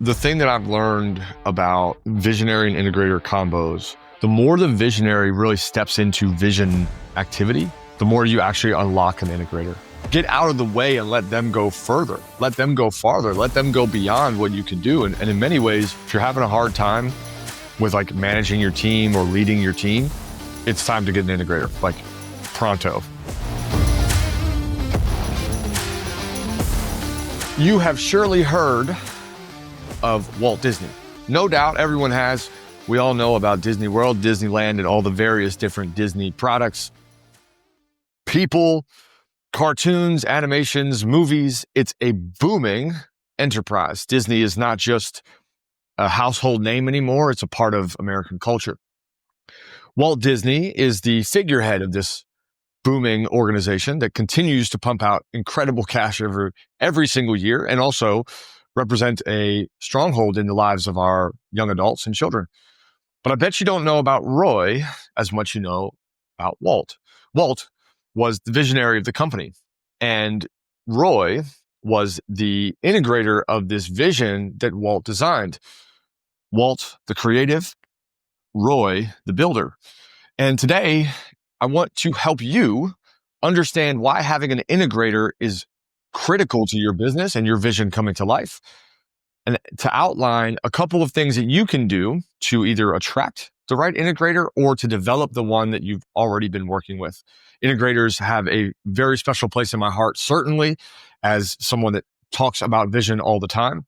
The thing that I've learned about visionary and integrator combos, the more the visionary really steps into vision activity, the more you actually unlock an integrator. Get out of the way and let them go further. Let them go farther. Let them go beyond what you can do. And in many ways, if you're having a hard time with like managing your team or leading your team, it's time to get an integrator, like pronto. You have surely heard of Walt Disney. No doubt everyone has. We all know about Disney World, Disneyland, and all the various different Disney products. People, cartoons, animations, movies. It's a booming enterprise. Disney is not just a household name anymore. It's a part of American culture. Walt Disney is the figurehead of this booming organization that continues to pump out incredible cash every single year, and also represent a stronghold in the lives of our young adults and children. But I bet you don't know about Roy as much you know about Walt. Walt was the visionary of the company, and Roy was the integrator of this vision that Walt designed. Walt, the creative, Roy, the builder. And today, I want to help you understand why having an integrator is critical to your business and your vision coming to life, and to outline a couple of things that you can do to either attract the right integrator or to develop the one that you've already been working with. Integrators have a very special place in my heart, certainly as someone that talks about vision all the time.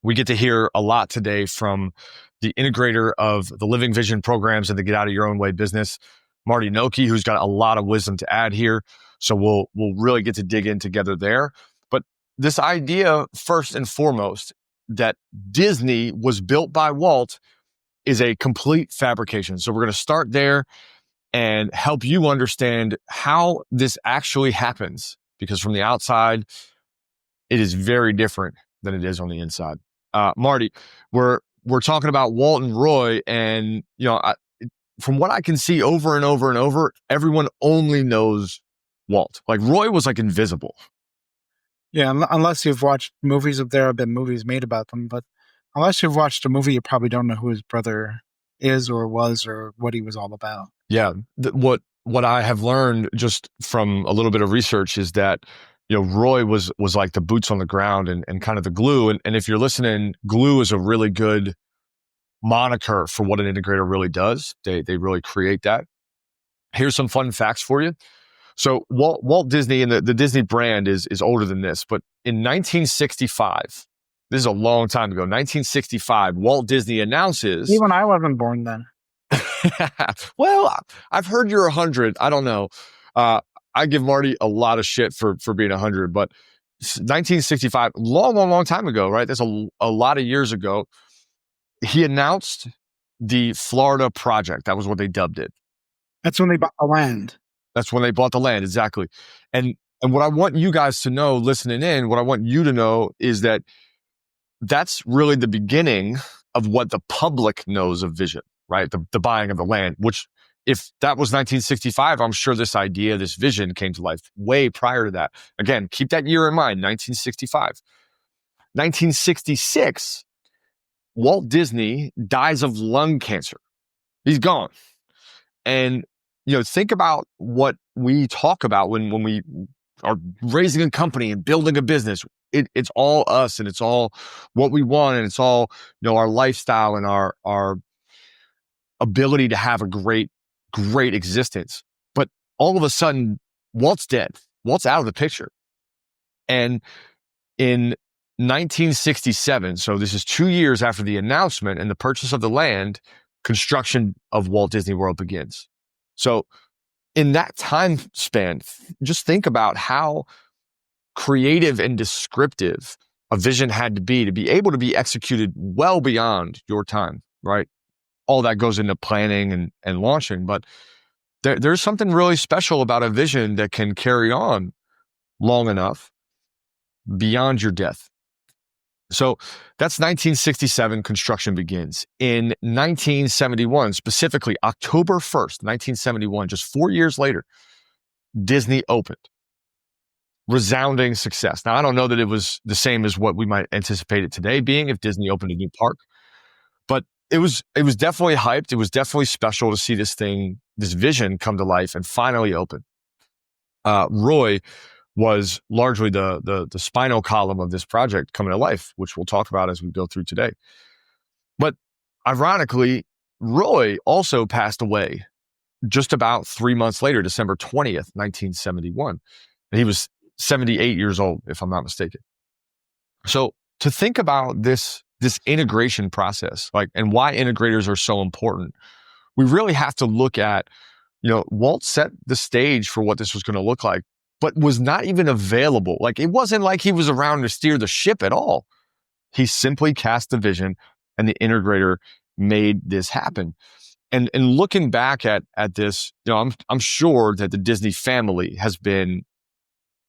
We get to hear a lot today from the integrator of the Living Vision programs and the Get Out of Your Own Way business, Marty Nocchi, who's got a lot of wisdom to add here. So we'll really get to dig in together there. But this idea, first and foremost, that Disney was built by Walt is a complete fabrication. So we're going to start there and help you understand how this actually happens, because from the outside, it is very different than it is on the inside. Marty, we're talking about Walt and Roy, and from what I can see over and over and over, everyone only knows Walt. Like Roy was like invisible. Yeah, unless you've watched movies. There have been movies made about them, but unless you've watched a movie, you probably don't know who his brother is or was or what he was all about. Yeah, what I have learned just from a little bit of research is that Roy was like the boots on the ground and kind of the glue. And if you're listening, glue is a really good moniker for what an integrator really does. They really create that. Here's some fun facts for you. So Walt Disney and the Disney brand is older than this, but in 1965, this is a long time ago, 1965, Walt Disney announces... Even I wasn't born then. Well, I've heard you're 100. I don't know. I give Marty a lot of shit for being 100, but 1965, long time ago, right? That's a lot of years ago. He announced the Florida Project. That was what they dubbed it. That's when they bought the land. That's when they bought the land, exactly. And what I want you guys to know, listening in, what I want you to know is that that's really the beginning of what the public knows of vision, right? The buying of the land, which if that was 1965, I'm sure this idea, this vision came to life way prior to that. Again, keep that year in mind, 1965. 1966, Walt Disney dies of lung cancer. He's gone. And think about what we talk about when we are raising a company and building a business. It's all us, and it's all what we want, and it's all our lifestyle and our ability to have a great existence. But all of a sudden, Walt's dead. Walt's out of the picture. And in 1967, so this is 2 years after the announcement and the purchase of the land, construction of Walt Disney World begins. So in that time span, just think about how creative and descriptive a vision had to be able to be executed well beyond your time, right? All that goes into planning and launching, but there's something really special about a vision that can carry on long enough beyond your death. So that's 1967, construction begins. In 1971, specifically October 1st, 1971, just 4 years later, Disney opened. resounding success. Now, I don't know that it was the same as what we might anticipate it today being if Disney opened a new park, but it was definitely hyped. It was definitely special to see this vision come to life and finally open. Roy was largely the spinal column of this project coming to life, which we'll talk about as we go through today. But ironically, Roy also passed away just about 3 months later, December 20th, 1971. And he was 78 years old, if I'm not mistaken. So to think about this integration process, and why integrators are so important, we really have to look at, Walt set the stage for what this was going to look like, but was not even available. It wasn't like he was around to steer the ship at all. He simply cast the vision, and the integrator made this happen. And looking back at this, I'm sure that the Disney family has been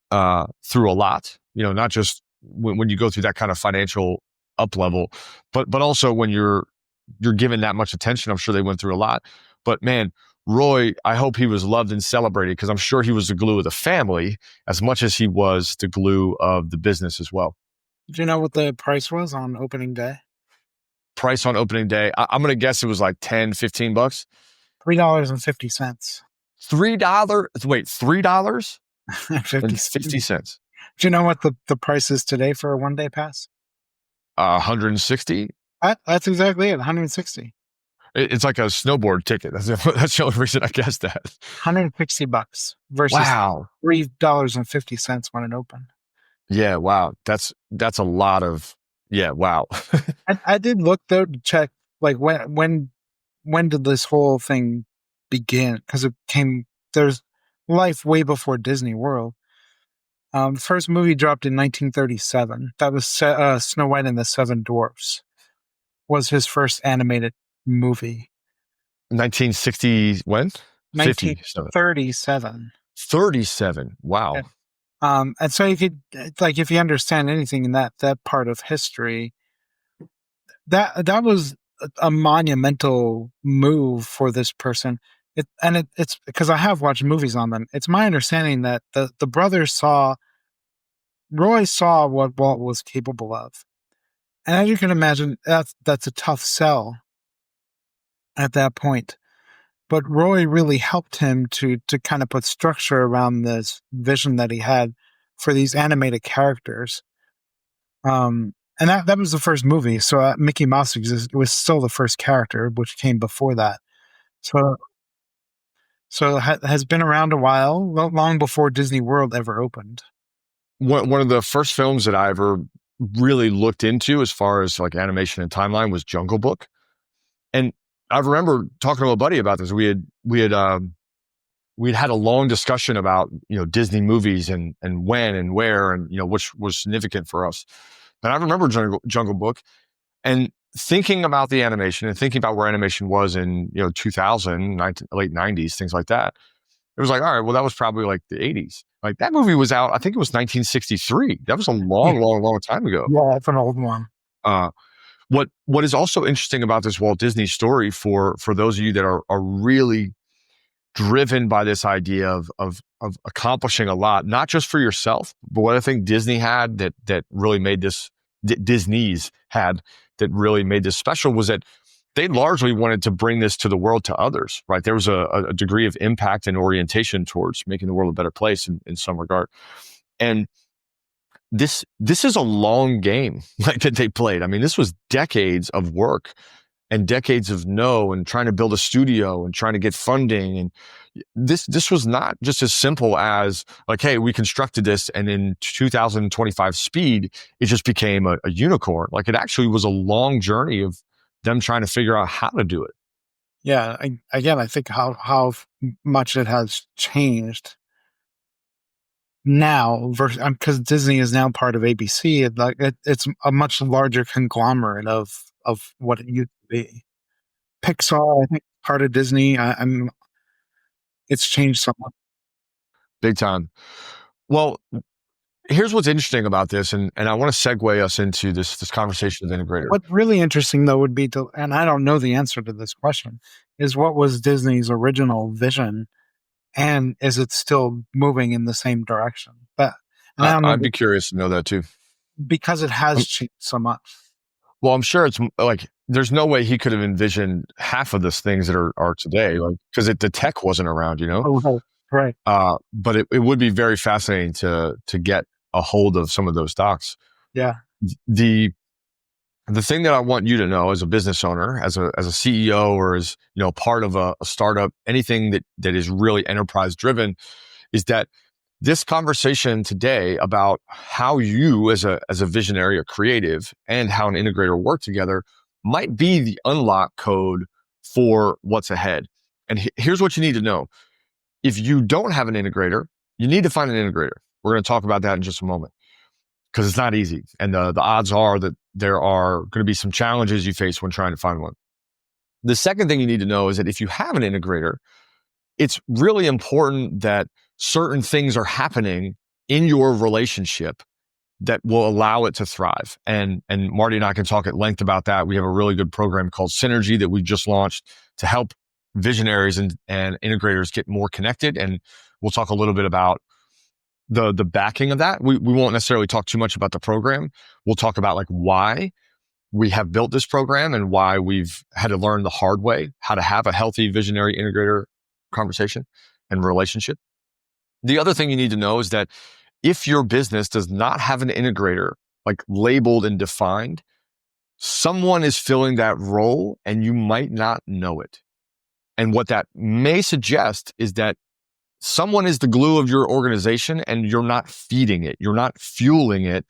through a lot. Not just when you go through that kind of financial up level, but also when you're given that much attention. I'm sure they went through a lot. But man, Roy, I hope he was loved and celebrated, because I'm sure he was the glue of the family as much as he was the glue of the business as well. Do you know what the price was on opening day? Price on opening day, I'm going to guess it was like $10, $15. $3.50. $3? Wait, $3? 50 cents. Do you know what the price is today for a one-day pass? 160. That's exactly it. 160. It's like a snowboard ticket. That's the only reason I guessed that. $160 versus $3.50 when it opened. Yeah, wow. That's a lot of. Yeah, wow. I did look though to check when did this whole thing begin? Because there's life way before Disney World. The first movie dropped in 1937. That was Snow White and the Seven Dwarfs. Was his first animated movie. 1960 when? 1937. 37. Wow. Yeah. And so you could, if you understand anything in that part of history, that was a monumental move for this person. It's because I have watched movies on them. It's my understanding that the brothers Roy saw what Walt was capable of. And as you can imagine, that's a tough sell at that point. But Roy really helped him to kind of put structure around this vision that he had for these animated characters. And that was the first movie. So Mickey Mouse was still the first character, which came before that. So it has been around a while, long before Disney World ever opened. One of the first films that I ever really looked into as far as animation and timeline was Jungle Book. And I remember talking to a buddy about this. We had had a long discussion about Disney movies and when and where and which was significant for us. And I remember Jungle Book and thinking about the animation and thinking about where animation was in 2000, late 90s, things like that. It was all right, well, that was probably the 80s. That movie was out, I think it was 1963. That was a long time ago. Yeah, that's an old one. What is also interesting about this Walt Disney story for those of you that are really driven by this idea of accomplishing a lot, not just for yourself, but what I think Disney had that really made this, Disney's had that really made this special, was that they largely wanted to bring this to the world, to others, right? There was a degree of impact and orientation towards making the world a better place in some regard. And this is a long game that they played. I mean, this was decades of work and decades of and trying to build a studio and trying to get funding. And this was not just as simple as hey, we constructed this and in 2025 speed, it just became a unicorn. It actually was a long journey of them trying to figure out how to do it. Yeah. I think how much it has changed now versus because Disney is now part of ABC. It's a much larger conglomerate of what it used to be. Pixar, I think, part of Disney. It's changed somewhat. Big time. Well, here's what's interesting about this, and I want to segue us into this conversation with Integrator. What's really interesting, though, would be and I don't know the answer to this question, is what was Disney's original vision, and is it still moving in the same direction? But And I don't know I'd be curious to know that too. because it has changed so much. Well, I'm sure it's like there's no way he could have envisioned half of those things that are today, like because the tech wasn't around, Oh, right. But it would be very fascinating to get a hold of some of those docs. Yeah. The the thing that I want you to know as a business owner, as a CEO, or as part of a startup, anything that is really enterprise driven, is that this conversation today about how you as a visionary, a creative, and how an integrator work together might be the unlock code for what's ahead. And here's what you need to know. If you don't have an integrator, you need to find an integrator. We're going to talk about that in just a moment because it's not easy. And the odds are that there are going to be some challenges you face when trying to find one. The second thing you need to know is that if you have an integrator, it's really important that certain things are happening in your relationship that will allow it to thrive. And Marty and I can talk at length about that. We have a really good program called Synergy that we just launched to help visionaries and integrators get more connected. And we'll talk a little bit about the backing of that. We won't necessarily talk too much about the program. We'll talk about like why we have built this program and why we've had to learn the hard way how to have a healthy visionary integrator conversation and relationship. The other thing you need to know is that if your business does not have an integrator like labeled and defined, someone is filling that role and you might not know it. And what that may suggest is that someone is the glue of your organization and you're not feeding it. You're not fueling it.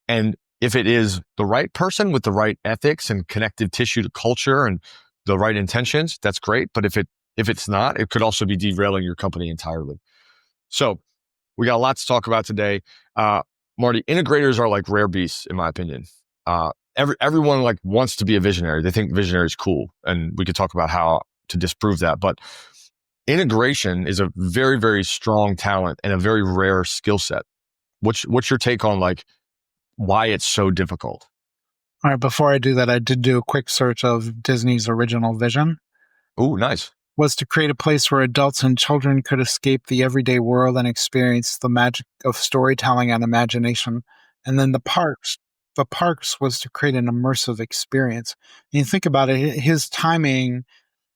And if it is the right person with the right ethics and connective tissue to culture and the right intentions, that's great. But if it's not, it could also be derailing your company entirely. So we got a lot to talk about today. Marty, integrators are like rare beasts, in my opinion. Everyone like wants to be a visionary. They think visionary is cool. And we could talk about how to disprove that. But integration is a very, very strong talent and a very rare skill set. What's your take on like why it's so difficult? All right. Before I do that, I did do a quick search of Disney's original vision. Oh, nice. Was to create a place where adults and children could escape the everyday world and experience the magic of storytelling and imagination. And then the parks was to create an immersive experience. And you think about it, his timing,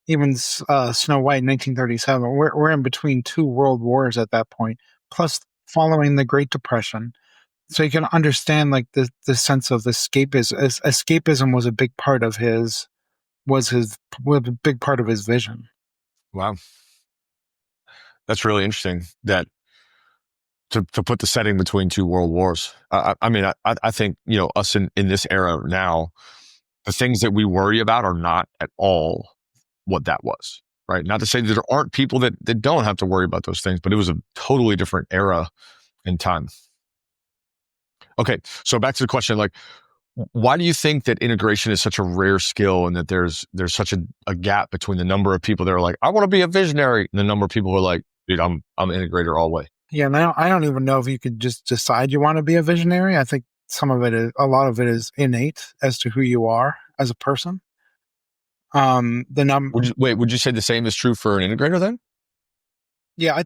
even Snow White, 1937, we're in between two world wars at that point, plus following the Great Depression. So you can understand like the sense of escapism. Escapism was a big part of was a big part of his vision. Wow. That's really interesting that to put the setting between two world wars. I mean, I think, us in this era now, the things that we worry about are not at all what that was, right? Not to say that there aren't people that don't have to worry about those things, but it was a totally different era and time. Okay. So back to the question, like, why do you think that integration is such a rare skill and that there's such a gap between the number of people that are like, I want to be a visionary, and the number of people who are like, dude, I'm an integrator all the way. Yeah, and I don't even know if you could just decide you want to be a visionary. I think a lot of it is innate as to who you are as a person. Would you say the same is true for an integrator then? Yeah,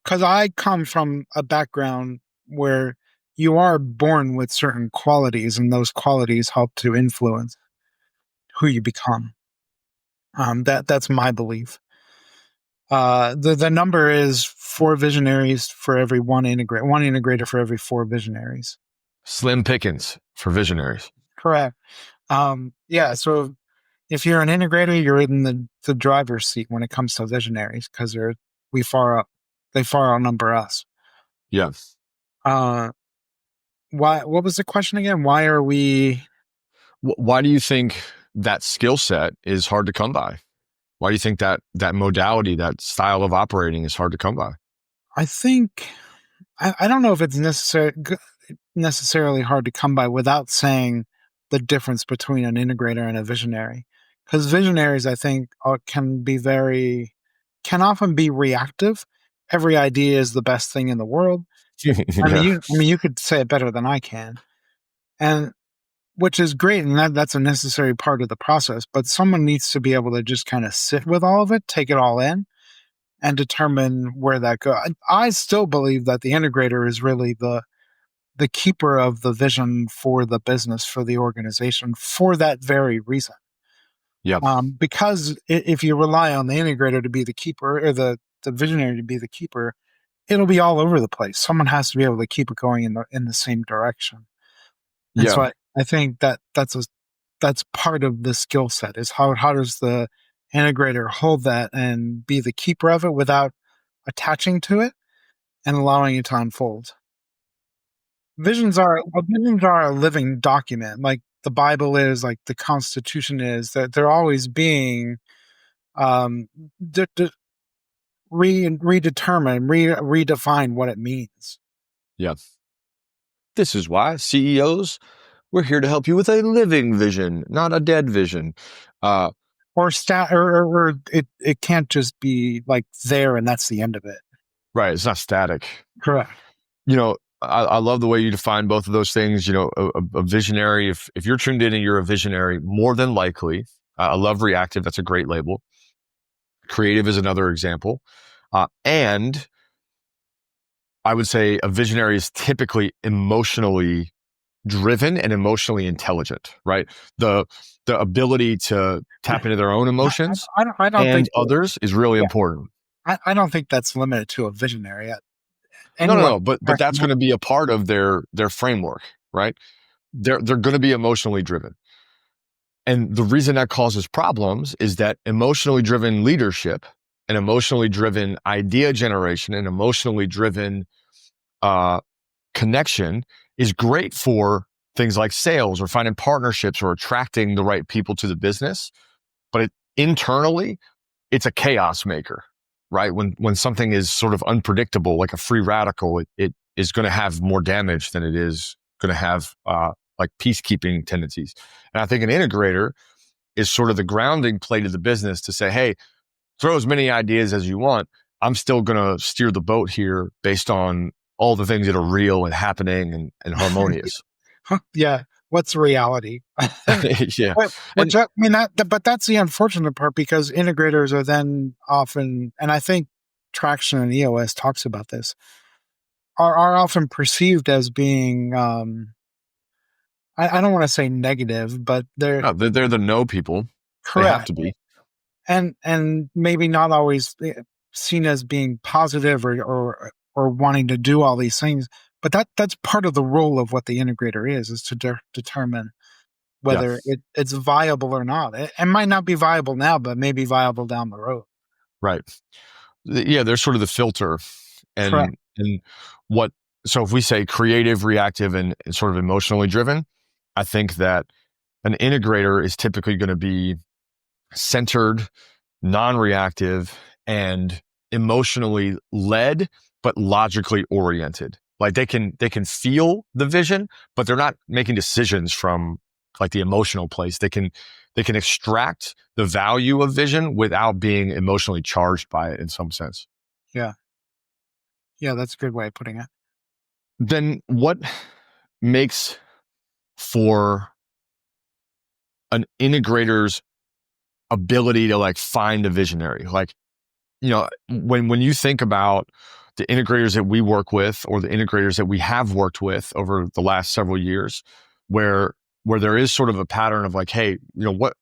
because I come from a background where you are born with certain qualities, and those qualities help to influence who you become. That's my belief. The number is 4 visionaries for every one integrator for every 4 visionaries. Slim pickings for visionaries. Correct. Yeah. So if you're an integrator, you're in the driver's seat when it comes to visionaries because they far outnumber us. Yeah. What was the question again? Why are we? Why do you think that skill set is hard to come by? Why do you think that modality, that style of operating is hard to come by? I think, I don't know if it's necessarily hard to come by without saying the difference between an integrator and a visionary. Because visionaries, I think, can often be reactive. Every idea is the best thing in the world. Yeah. I mean, you could say it better than I can. And which is great, and that's a necessary part of the process. But someone needs to be able to just kind of sit with all of it, take it all in, and determine where that goes. I still believe that the integrator is really the keeper of the vision for the business, for the organization, for that very reason. Yep. Because if you rely on the integrator to be the keeper, or the visionary to be the keeper, it'll be all over the place. Someone has to be able to keep it going in the same direction. And Yeah. so I think that's part of the skill set, is how does the integrator hold that and be the keeper of it without attaching to it and allowing it to unfold. Visions are a living document, like the Bible is, like the Constitution is. That they're always being um, redefine what it means. Yeah. This is why CEOs, we're here to help you with a living vision, not a dead vision. Or it can't just be like there and that's the end of it. Right. It's not static. Correct. I love the way you define both of those things. A visionary, if you're tuned in and you're a visionary, more than likely, I love reactive. That's a great label. Creative is another example. And I would say a visionary is typically emotionally driven and emotionally intelligent, right? The ability to tap into their own emotions I don't and think others is really important. I don't think that's limited to a visionary. No. But that's going to be a part of their framework, right? They're going to be emotionally driven. And the reason that causes problems is that emotionally driven leadership and emotionally driven idea generation and emotionally driven connection is great for things like sales or finding partnerships or attracting the right people to the business. But internally, it's a chaos maker, right? When something is sort of unpredictable, like a free radical, it is going to have more damage than it is going to have like peacekeeping tendencies. And I think an integrator is sort of the grounding plate of the business to say, hey, throw as many ideas as you want. I'm still going to steer the boat here based on all the things that are real and happening and harmonious. Yeah. What's reality? Yeah. But that's the unfortunate part, because integrators are then often, and I think Traction and EOS talks about this, are often perceived as being, I don't want to say negative, but they're the no people. correct. They have to be. And maybe not always seen as being positive or wanting to do all these things. But that's part of the role of what the integrator is to determine whether it's viable or not. It might not be viable now, but maybe viable down the road. Right. Yeah, they're sort of the filter. And so if we say creative, reactive, and sort of emotionally driven, I think that an integrator is typically going to be centered, non-reactive, and emotionally led, but logically oriented. Like they can feel the vision, but they're not making decisions from like the emotional place. They can extract the value of vision without being emotionally charged by it in some sense. Yeah. Yeah, that's a good way of putting it. Then what makes for an integrator's ability to like find a visionary? Like, when you think about the integrators that we work with or the integrators that we have worked with over the last several years, where there is sort of a pattern of like, hey, what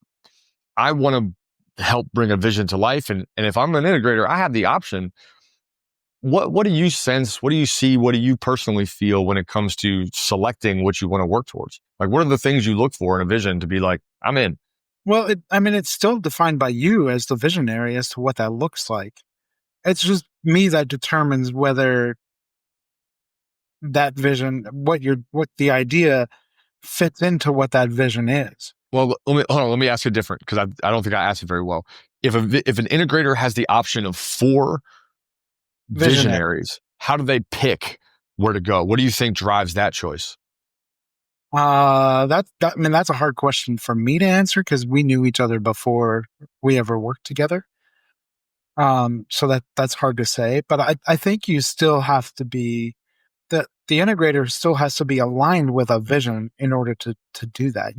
I want to help bring a vision to life. And if I'm an integrator, I have the option. What do you sense? What do you see? What do you personally feel when it comes to selecting what you want to work towards? Like, what are the things you look for in a vision to be like, I'm in? Well, it's still defined by you as the visionary as to what that looks like. It's just me that determines whether that vision, what the idea fits into what that vision is. Well, let me ask you different, because I don't think I asked it very well. If an integrator has the option of 4 visionaries, how do they pick where to go? What do you think drives that choice? That's a hard question for me to answer, because we knew each other before we ever worked together. So that's hard to say, but I think you still have to be the integrator still has to be aligned with a vision in order to do that.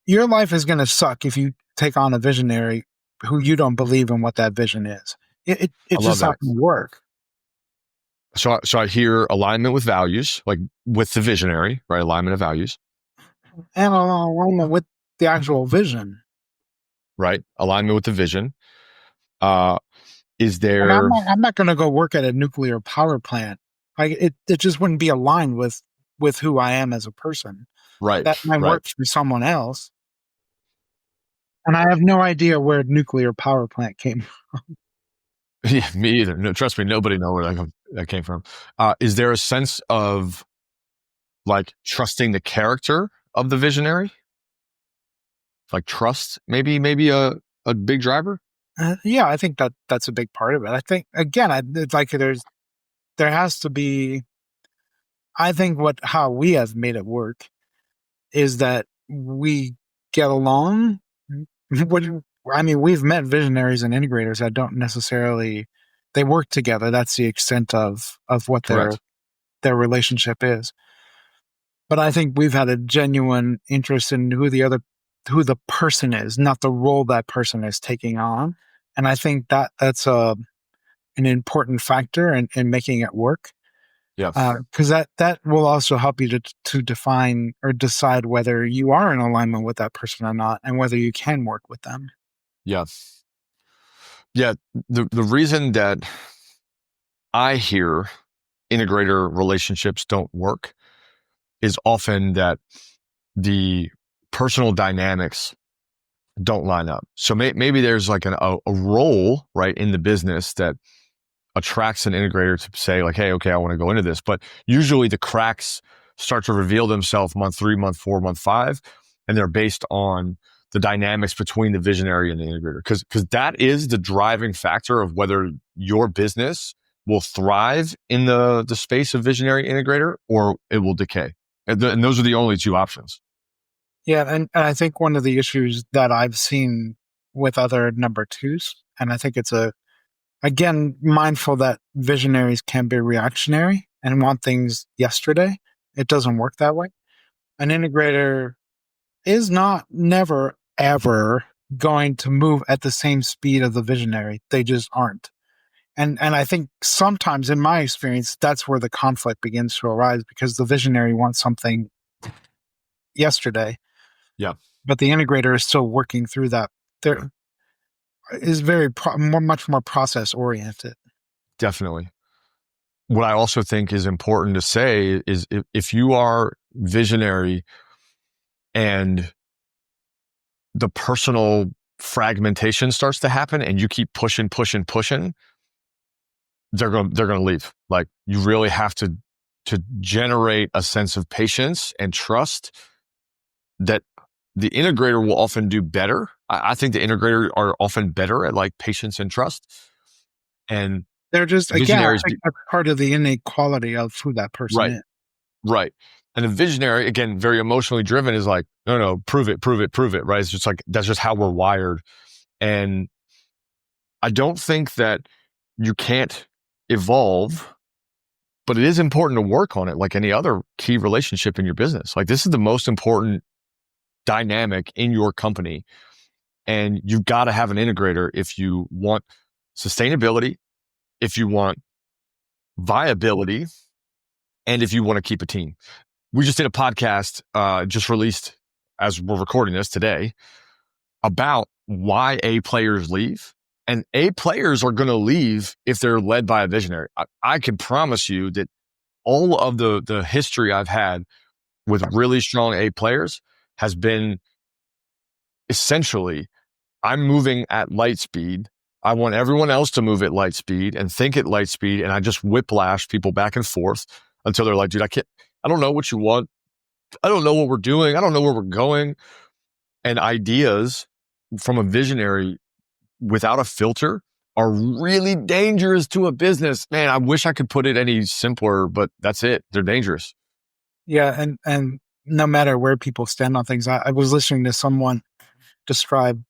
Your life is going to suck if you take on a visionary who you don't believe in what that vision is. I It's love just that. not going to work. So I hear alignment with values, like with the visionary, right? Alignment of values, And along with the actual vision. right? Alignment with the vision. Is And there, I'm not going to go work at a nuclear power plant. It just wouldn't be aligned with who I am as a person. right, That might right. work for someone else. And I have no idea where nuclear power plant came. Yeah, me either. No, trust me, nobody knows where that came from. Is there a sense of like trusting the character of the visionary? Like trust, maybe a big driver? Yeah, I think that's a big part of it. I think again, it's like there has to be. I think how we have made it work is that we get along. What I mean, we've met visionaries and integrators that don't necessarily they work together. That's the extent of what Correct. their relationship is. But I think we've had a genuine interest in who the person is, not the role that person is taking on. And I think that's an important factor in making it work. Yeah. Because that will also help you to define or decide whether you are in alignment with that person or not, and whether you can work with them. Yeah. Yeah. The reason that I hear integrator relationships don't work is often that the personal dynamics don't line up. So maybe there's like a role, right, in the business that attracts an integrator to say like, hey, okay, I want to go into this. But usually the cracks start to reveal themselves month 3, month 4, month 5, and they're based on the dynamics between the visionary and the integrator. Because that is the driving factor of whether your business will thrive in the space of visionary integrator or it will decay. And those are the only 2 options. Yeah, and I think one of the issues that I've seen with other number 2s, and I think it's again, mindful that visionaries can be reactionary and want things yesterday. It doesn't work that way. An integrator is never, ever going to move at the same speed of the visionary. They just aren't. And I think sometimes in my experience, that's where the conflict begins to arise, because the visionary wants something yesterday. Yeah. But the integrator is still working through that. There is much more process oriented. Definitely. What I also think is important to say is if you are visionary and the personal fragmentation starts to happen and you keep pushing, they're going to leave. Like you really have to generate a sense of patience and trust that the integrator will often do better. I think the integrator are often better at like patience and trust. And they're just, again, I think that's part of the innate quality of who that person is. Right. And a visionary, again, very emotionally driven, is like, no, prove it, right? It's just like, that's just how we're wired. And I don't think that you can't evolve, but it is important to work on it like any other key relationship in your business. Like this is the most important dynamic in your company. And you've got to have an integrator if you want sustainability, if you want viability, and if you want to keep a team. We just did a podcast, just released as we're recording this today, about why A players leave. And A players are going to leave if they're led by a visionary. I can promise you that all of the history I've had with really strong A players has been essentially, I'm moving at light speed. I want everyone else to move at light speed and think at light speed. And I just whiplash people back and forth until they're like, dude, I don't know what you want. I don't know what we're doing. I don't know where we're going. And ideas from a visionary without a filter are really dangerous to a business. Man, I wish I could put it any simpler, but that's it. They're dangerous. Yeah. And no matter where people stand on things, I was listening to someone describe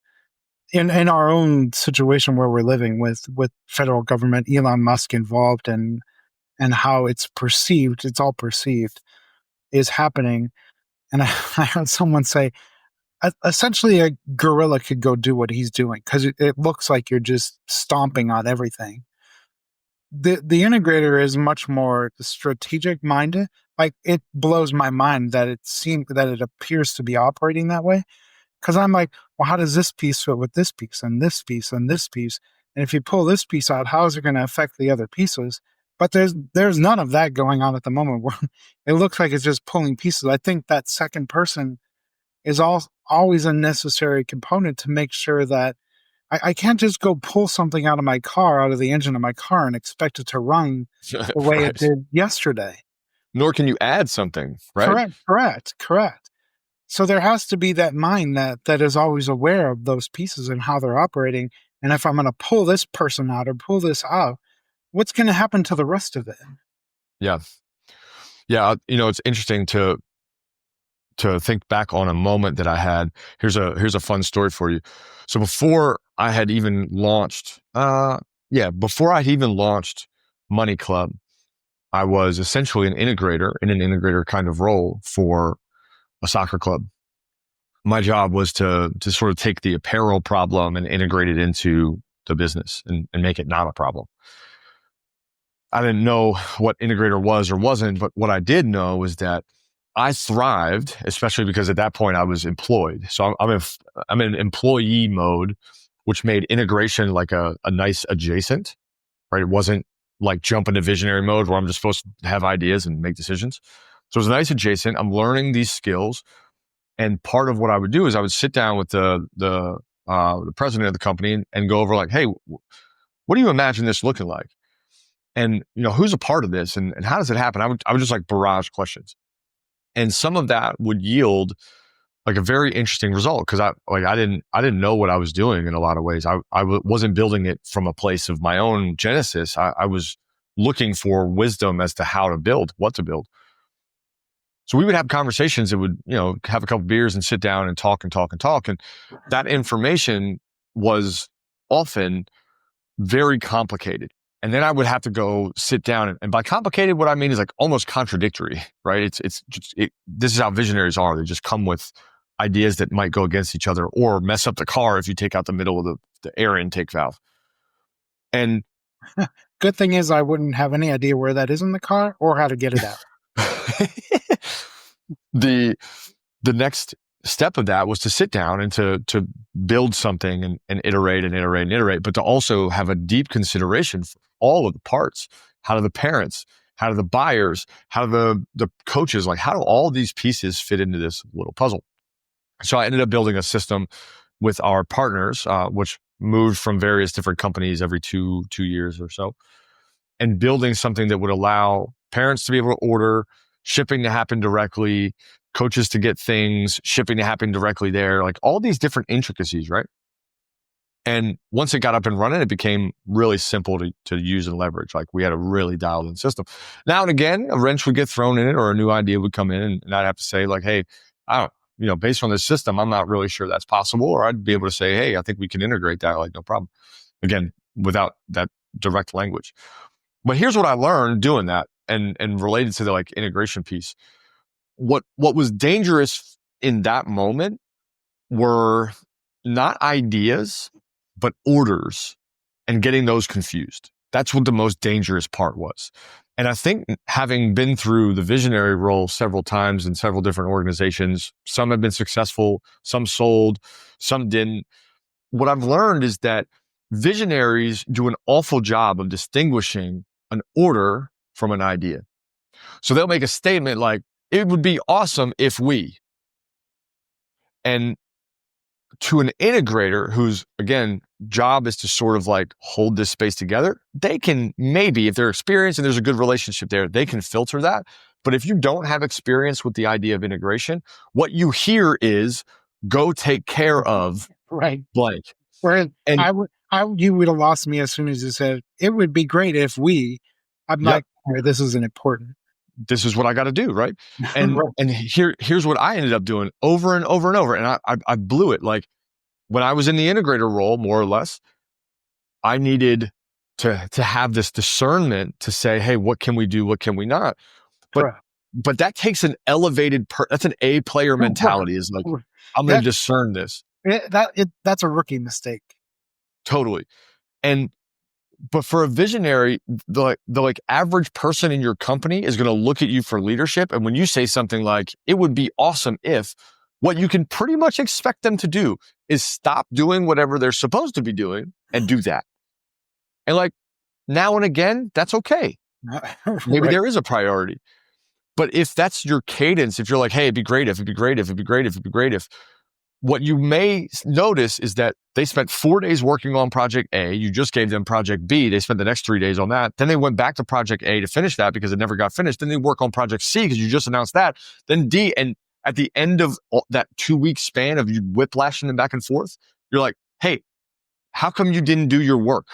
in our own situation where we're living with federal government, Elon Musk involved, and how it's all perceived is happening. And I heard someone say, essentially a gorilla could go do what he's doing because it looks like you're just stomping on everything. The integrator is much more strategic minded. Like, it blows my mind that it appears to be operating that way. Because I'm like, well, how does this piece fit with this piece and this piece and this piece? And if you pull this piece out, how is it going to affect the other pieces? But there's none of that going on at the moment. Where it looks like it's just pulling pieces. I think that second person is always a necessary component to make sure that I can't just go pull something out of my car, out of the engine of my car, and expect it to run the way it Right. did yesterday. Nor can you add something, right? Correct. So there has to be that mind that is always aware of those pieces and how they're operating. And if I'm going to pull this person out or pull this out, what's going to happen to the rest of it? Yeah. Yeah. It's interesting to think back on a moment that I had. Here's a fun story for you. So before I had even launched, Money Club, I was essentially an integrator in an integrator kind of role for a soccer club. My job was to sort of take the apparel problem and integrate it into the business and make it not a problem. I didn't know what integrator was or wasn't, but what I did know was that I thrived, especially because at that point I was employed. So I'm in employee mode, which made integration like a nice adjacent, right? It wasn't like jump into visionary mode where I'm just supposed to have ideas and make decisions. So it was a nice adjacent. I'm learning these skills. And part of what I would do is I would sit down with the president of the company and go over like, hey, what do you imagine this looking like? And, who's a part of this and how does it happen? I would just like barrage questions. And some of that would yield like a very interesting result because I didn't know what I was doing in a lot of ways. I wasn't building it from a place of my own genesis. I was looking for wisdom as to how to build, what to build. So we would have conversations that would, have a couple beers and sit down and talk and talk and talk. And that information was often very complicated. And then I would have to go sit down. And by complicated, what I mean is like almost contradictory, right? This is how visionaries are. They just come with ideas that might go against each other or mess up the car if you take out the middle of the air intake valve. And good thing is I wouldn't have any idea where that is in the car or how to get it out. The next step of that was to sit down and to build something and iterate and iterate and iterate, but to also have a deep consideration for all of the parts. How do the parents, how do the buyers, how do the coaches, like how do all these pieces fit into this little puzzle? So I ended up building a system with our partners, which moved from various different companies every two years or so, and building something that would allow parents to be able to order, shipping to happen directly, coaches to get things, shipping to happen directly there, like all these different intricacies, right? And once it got up and running, it became really simple to use and leverage. Like we had a really dialed in system. Now and again, a wrench would get thrown in it or a new idea would come in and I'd have to say like, hey, based on this system, I'm not really sure that's possible. Or I'd be able to say, hey, I think we can integrate that. Like, no problem. Again, without that direct language. But here's what I learned doing that and related to the like integration piece. What was dangerous in that moment were not ideas, but orders and getting those confused. That's what the most dangerous part was. And I think having been through the visionary role several times in several different organizations, some have been successful, some sold, some didn't. What I've learned is that visionaries do an awful job of distinguishing an order from an idea. So they'll make a statement like, it would be awesome if we. And to an integrator whose, again, job is to sort of like hold this space together, they can maybe, if they're experienced and there's a good relationship there, they can filter that. But if you don't have experience with the idea of integration, what you hear is go take care of right blank. Whereas And you would have lost me as soon as you said it would be great if we. I'm yep, like, this isn't important. this is what I got to do, right? And Right. and here's what I ended up doing over and over and over. And I blew it. Like when I was in the integrator role, more or less, I needed to have this discernment to say, hey, what can we do? What can we not? But Correct. but that takes an elevated, that's an A player mentality, is like, I'm going to discern this. That's a rookie mistake. Totally. But for a visionary, the like average person in your company is going to look at you for leadership. And when you say something like, it would be awesome if, what you can pretty much expect them to do is stop doing whatever they're supposed to be doing and do that. And like, now and again, that's okay. Maybe there is a priority. But if that's your cadence, if you're like, hey, it'd be great if, it'd be great if, it'd be great if, it'd be great if, what you may notice is that they spent 4 days working on project A. You just gave them project B. They spent the next 3 days on that. Then they went back to project A to finish that because it never got finished. Then they work on project C because you just announced that. Then D. And at the end of that 2-week span of you whiplashing them back and forth, you're like, hey, how come you didn't do your work?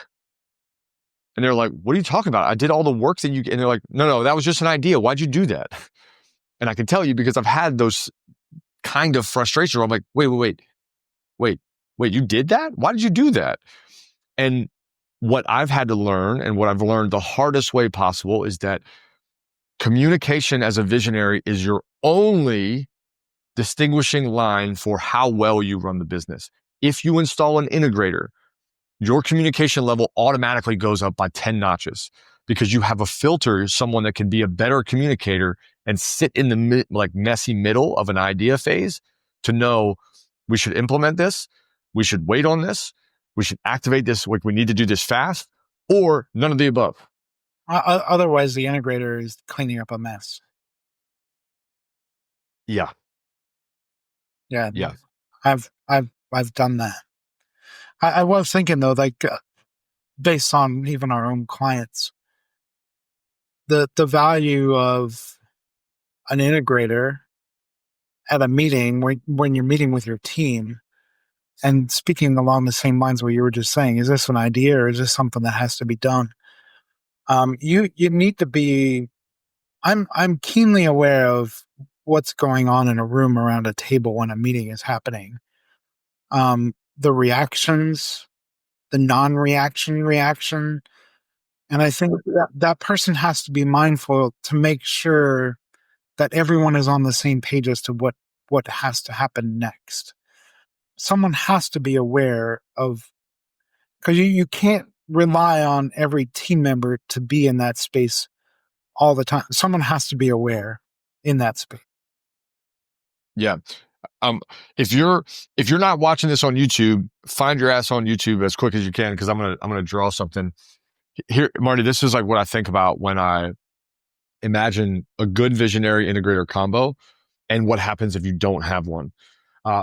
And they're like, what are you talking about? I did all the work that you, and they're like, no, that was just an idea. Why'd you do that? And I can tell you because I've had those kind of frustration where I'm like, wait, you did that? Why did you do that? And what I've had to learn, and what I've learned the hardest way possible, is that communication as a visionary is your only distinguishing line for how well you run the business. If you install an integrator, your communication level automatically goes up by 10 notches because you have a filter, someone that can be a better communicator and sit in the messy middle of an idea phase to know we should implement this, we should wait on this, we should activate this, like we need to do this fast, or none of the above. Otherwise, the integrator is cleaning up a mess. Yeah. I've done that. I was thinking though, like based on even our own clients, the value of an integrator at a meeting when you're meeting with your team and speaking along the same lines where you were just saying, is this an idea or is this something that has to be done? You need to be. I'm keenly aware of what's going on in a room around a table when a meeting is happening. The reactions, the non-reaction reaction. And I think that person has to be mindful to make sure that everyone is on the same page as to what has to happen next. Someone has to be aware of, because you can't rely on every team member to be in that space all the time. Someone has to be aware in that space. Yeah. If you're not watching this on YouTube, find your ass on YouTube as quick as you can, because I'm gonna draw something here, Marty. This is like what I think about when I imagine a good visionary integrator combo, and what happens if you don't have one.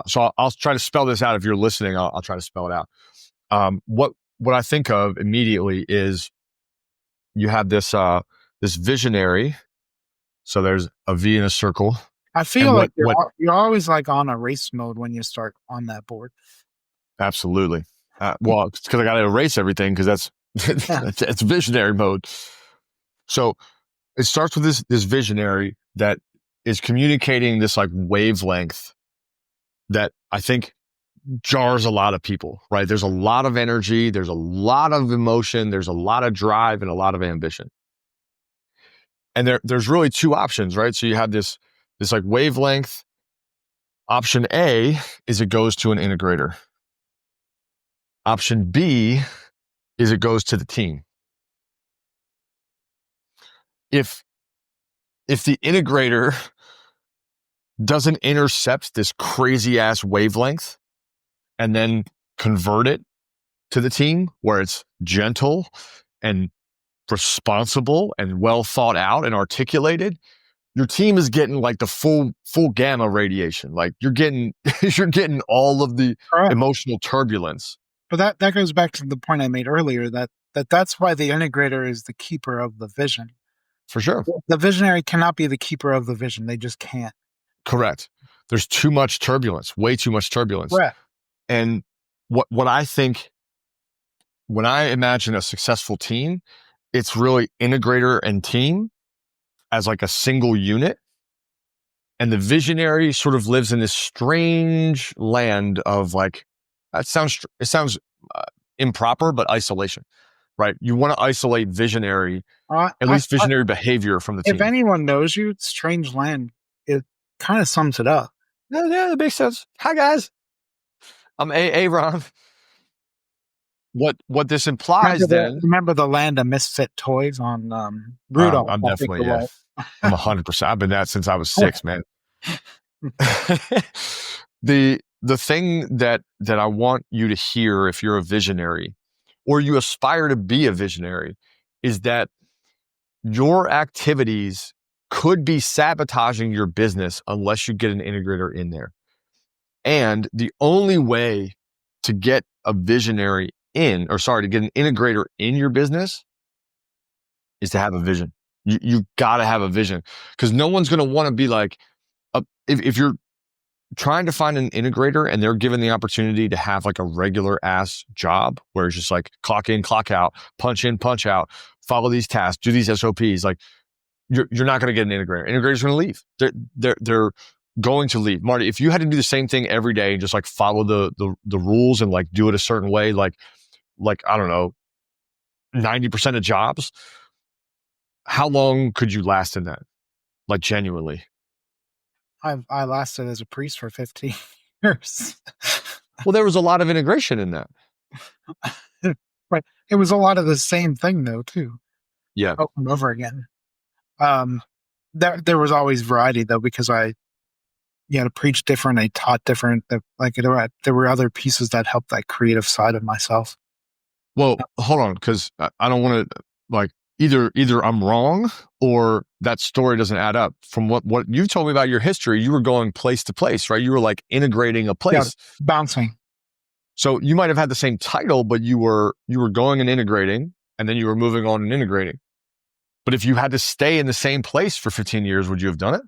So I'll try to spell this out. If you're listening, I'll try to spell it out. What I think of immediately is you have this visionary. So there's a V in a circle. I feel like you're always like on a race mode when you start on that board. Absolutely. Well, it's because I got to erase everything because that's visionary mode. So it starts with this visionary that is communicating this like wavelength that I think jars a lot of people, right? There's a lot of energy, there's a lot of emotion, there's a lot of drive and a lot of ambition. And there's really two options, right? So you have this like wavelength. Option A is it goes to an integrator. Option B is it goes to the team. If the integrator doesn't intercept this crazy ass wavelength and then convert it to the team where it's gentle and responsible and well thought out and articulated, your team is getting like the full gamma radiation. Like you're getting all of the emotional turbulence. But that goes back to the point I made earlier that's why the integrator is the keeper of the vision. For sure. The visionary cannot be the keeper of the vision. They just can't. Correct. There's too much turbulence, way too much turbulence. Correct. And what I think, when I imagine a successful team, it's really integrator and team as like a single unit. And the visionary sort of lives in this strange land of like, it sounds improper, but isolation, right? You want to isolate visionary at least visionary behavior from the team. If anyone knows you, Strange Land, it kind of sums it up. Yeah, that makes sense. Hi guys, I'm Ron. What this implies remember the Land of Misfit Toys on Rudolph? I'm definitely, yeah. I'm 100%. I've been that since I was 6, man. The thing that I want you to hear if you're a visionary or you aspire to be a visionary is that your activities could be sabotaging your business unless you get an integrator in there. And the only way to get a visionary to get an integrator in your business is to have a vision. You got to have a vision, because no one's going to want to be like, if you're trying to find an integrator and they're given the opportunity to have like a regular ass job where it's just like clock in, clock out, punch in, punch out, follow these tasks, do these SOPs, like you're not going to get an integrator. Integrator's going to leave. They're going to leave. Marty, if you had to do the same thing every day and just like follow the rules and like do it a certain way, like I don't know, 90% of jobs, how long could you last in that? Like genuinely? I lasted as a priest for 15 years. Well, there was a lot of integration in that. Right. It was a lot of the same thing though, too. Yeah. Over and over again. There was always variety though, because I preach different, I taught different. Like there were other pieces that helped that creative side of myself. Well, hold on, because I don't want to like either I'm wrong or that story doesn't add up. From what you've told me about your history, you were going place to place, right? You were like integrating a place. Yeah, bouncing. So you might have had the same title, but you were going and integrating, and then you were moving on and integrating. But if you had to stay in the same place for 15 years, would you have done it?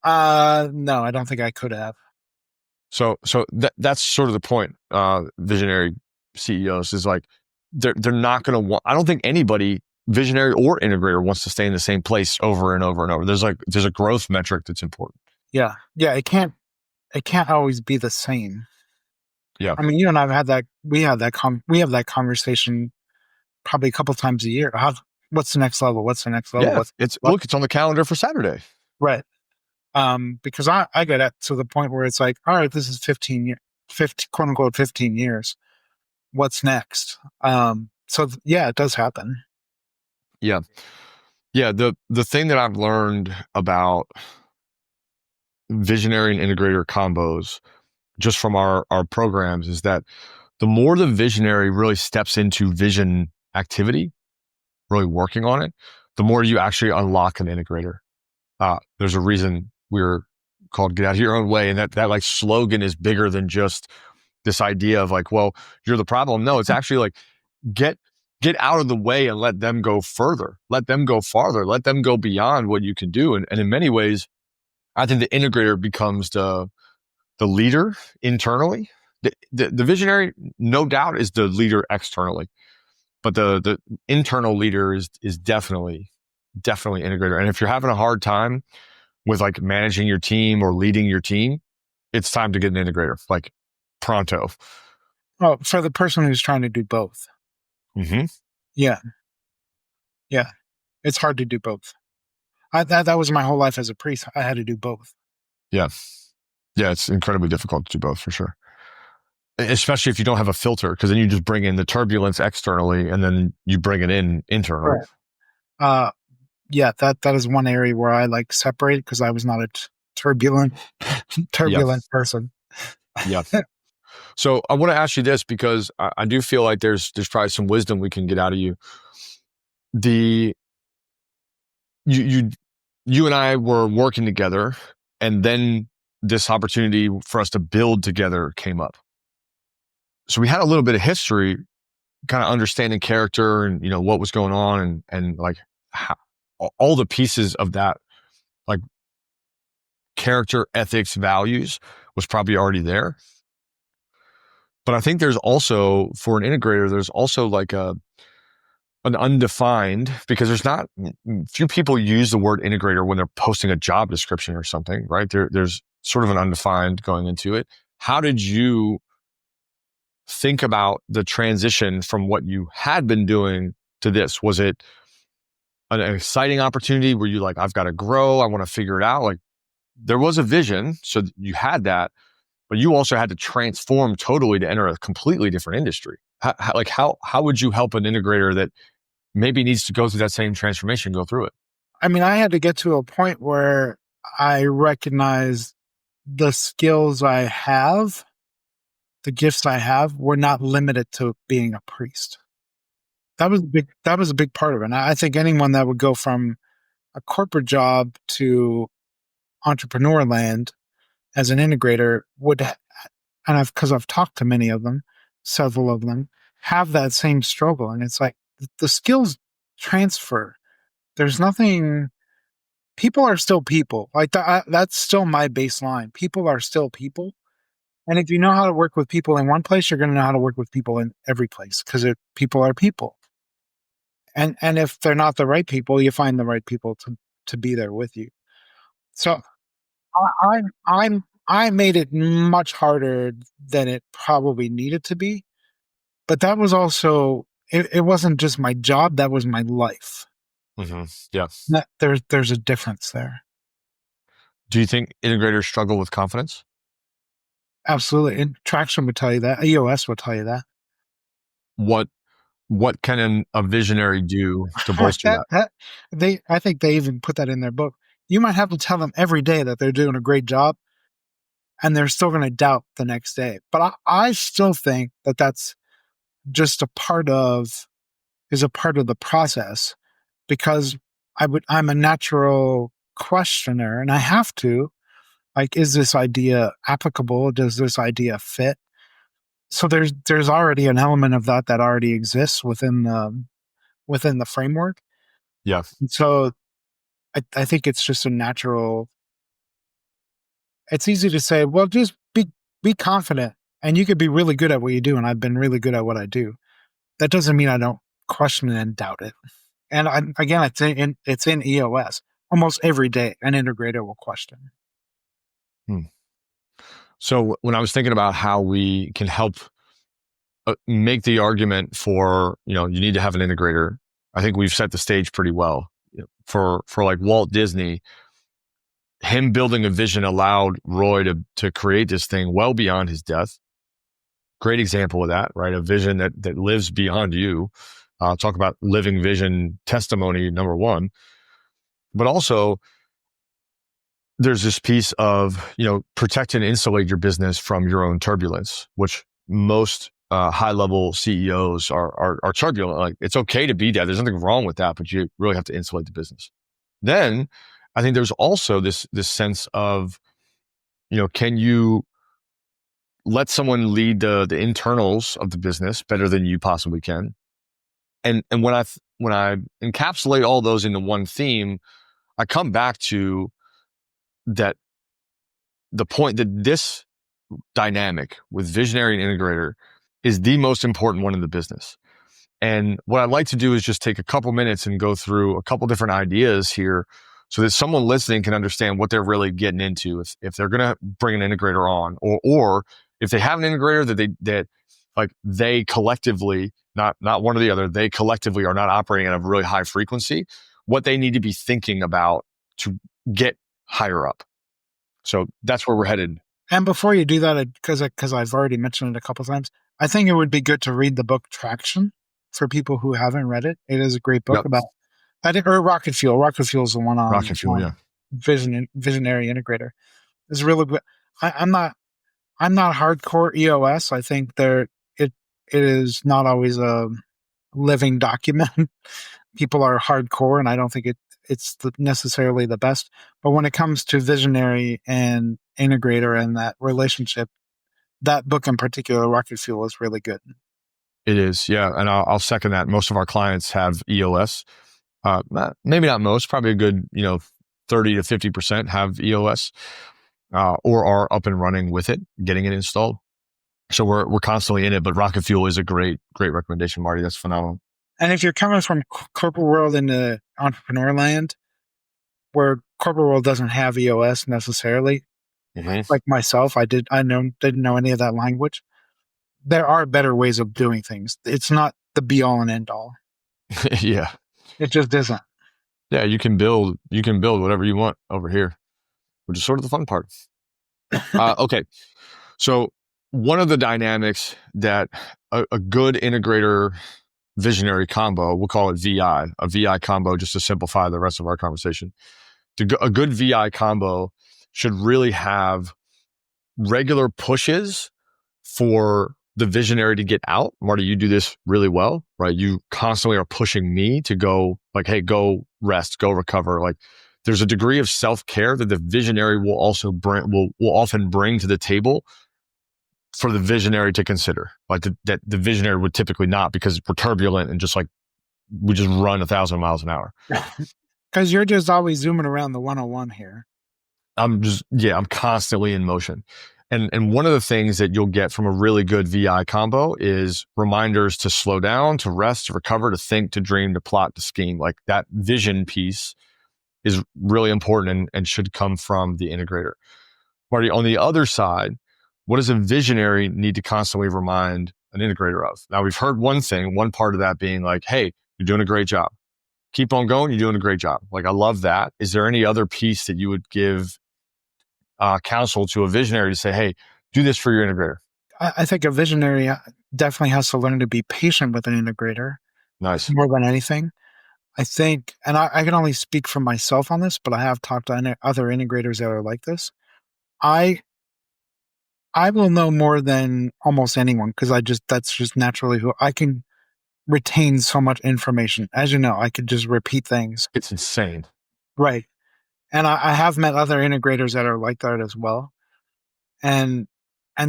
No, I don't think I could have. So that's sort of the point. Visionary CEOs is like, they're not going to want, I don't think anybody, visionary or integrator, wants to stay in the same place over and over and over. There's a growth metric that's important. Yeah. It can't always be the same. Yeah. I mean, you and I we have that conversation probably a couple times a year. What's the next level? What's the next level? Yeah. It's on the calendar for Saturday. Right. Because I get to the point where it's like, all right, this is 15 quote unquote 15 years. What's next? So it does happen. Yeah. Yeah. The thing that I've learned about visionary and integrator combos just from our programs is that the more the visionary really steps into vision activity, really working on it, the more you actually unlock an integrator. There's a reason we're called Get Out of Your Own Way. And that like slogan is bigger than just this idea of like, well, you're the problem. No, it's actually like, get out of the way and let them go further. Let them go farther. Let them go beyond what you can do. And in many ways, I think the integrator becomes the leader internally. The visionary, no doubt, is the leader externally, but the internal leader is definitely integrator. And if you're having a hard time with like managing your team or leading your team, it's time to get an integrator, like pronto. Oh, for the person who's trying to do both. Mm-hmm. Yeah. It's hard to do both. That was my whole life as a priest. I had to do both. Yeah. It's incredibly difficult to do both, for sure. Especially if you don't have a filter, because then you just bring in the turbulence externally and then you bring it in internally. Right. That is one area where I like separate, because I was not a turbulent person. Yeah. So I want to ask you this, because I do feel like there's probably some wisdom we can get out of you. You and I were working together, and then this opportunity for us to build together came up. So we had a little bit of history, kind of understanding character and, what was going on and like how, all the pieces of that, like character, ethics, values was probably already there. But I think there's also, for an integrator, there's also like an undefined, because there's not few people use the word integrator when they're posting a job description or something, right? There's sort of an undefined going into it. How did you think about the transition from what you had been doing to this? Was it an exciting opportunity? Were you like, I've got to grow, I want to figure it out? Like, there was a vision, so you had that, but you also had to transform totally to enter a completely different industry. How would you help an integrator that maybe needs to go through that same transformation, go through it? I mean, I had to get to a point where I recognized the skills I have, the gifts I have, were not limited to being a priest. That was a big part of it. And I think anyone that would go from a corporate job to entrepreneur land as an integrator would, and because I've talked to many of them, several of them, have that same struggle. And it's like the skills transfer. There's nothing. People are still people. Like that's still my baseline. People are still people. And if you know how to work with people in one place, you're going to know how to work with people in every place, because people are people. And if they're not the right people, you find the right people to be there with you. So I made it much harder than it probably needed to be, but that was also it wasn't just my job, that was my life. Mm-hmm. Yeah. There's a difference there. Do you think integrators struggle with confidence? Absolutely. And Traction would tell you that. EOS would tell you that. What can a visionary do to bolster that? I think they even put that in their book. You might have to tell them every day that they're doing a great job, and they're still going to doubt the next day. But I still think that that's just a part of the process, because I'm a natural questioner, and I have to, like, is this idea applicable? Does this idea fit? So there's already an element of that already exists within the framework. Yeah. And so I think it's just a natural. It's easy to say, well, just be confident, and you could be really good at what you do. And I've been really good at what I do. That doesn't mean I don't question it and doubt it. And again, it's in EOS. Almost every day, an integrator will question. So when I was thinking about how we can help make the argument for, you need to have an integrator, I think we've set the stage pretty well. For like Walt Disney, him building a vision allowed Roy to create this thing well beyond his death. Great example of that, right? A vision that lives beyond you. Talk about living vision testimony, number one. But also, there's this piece of, protect and insulate your business from your own turbulence, which most high-level CEOs are turbulent. Like, it's okay to be that. There's nothing wrong with that, but you really have to insulate the business. Then I think there's also this sense of, can you let someone lead the internals of the business better than you possibly can? And when I encapsulate all those into one theme, I come back to that the point that this dynamic with Visionary and Integrator is the most important one in the business. And what I'd like to do is just take a couple minutes and go through a couple different ideas here so that someone listening can understand what they're really getting into if they're going to bring an integrator on, or if they have an integrator that they collectively, not one or the other, they collectively are not operating at a really high frequency, what they need to be thinking about to get higher up. So that's where we're headed. And before you do that, because I've already mentioned it a couple times, I think it would be good to read the book Traction for people who haven't read it. It is a great book about, or Rocket Fuel. Rocket Fuel is the one on Rocket Fuel, yeah. Visionary Integrator. It's really good. I'm not hardcore EOS. I think it is not always a living document. People are hardcore, and I don't think it's necessarily the best. But when it comes to Visionary and Integrator and that relationship, that book in particular, Rocket Fuel, is really good. It is, yeah. And I'll second that. Most of our clients have EOS. Maybe not most, probably a good, 30 to 50% have EOS or are up and running with it, getting it installed. So we're constantly in it, but Rocket Fuel is a great recommendation, Marty. That's phenomenal. And if you're coming from corporate world into entrepreneur land, where corporate world doesn't have EOS necessarily, like myself, didn't know any of that language. There are better ways of doing things. It's not the be all and end all. Yeah. It just isn't. Yeah, you can build whatever you want over here, which is sort of the fun part. Okay. So one of the dynamics that a good integrator visionary combo, we'll call it VI, a VI combo, just to simplify the rest of our conversation. A good VI combo should really have regular pushes for the visionary to get out. Marty, you do this really well, right? You constantly are pushing me to go like, hey, go rest, go recover. Like there's a degree of self-care that the visionary will also will often bring to the table for the visionary to consider. Like that the visionary would typically not, because we're turbulent and just like we just run 1,000 miles an hour. Because you're just always zooming around the 101 here. I'm constantly in motion. And one of the things that you'll get from a really good VI combo is reminders to slow down, to rest, to recover, to think, to dream, to plot, to scheme. Like that vision piece is really important and should come from the integrator. Marty, on the other side, what does a visionary need to constantly remind an integrator of? Now, we've heard one part of that being like, hey, you're doing a great job. Keep on going. You're doing a great job. Like, I love that. Is there any other piece that you would give counsel to a visionary to say, hey, do this for your integrator? I think a visionary definitely has to learn to be patient with an integrator. Nice. More than anything. I think, and I can only speak for myself on this, but I have talked to other integrators that are like this. I will know more than almost anyone because that's just naturally who I can retain so much information. As you know, I could just repeat things. It's insane. Right. And I have met other integrators that are like that as well. And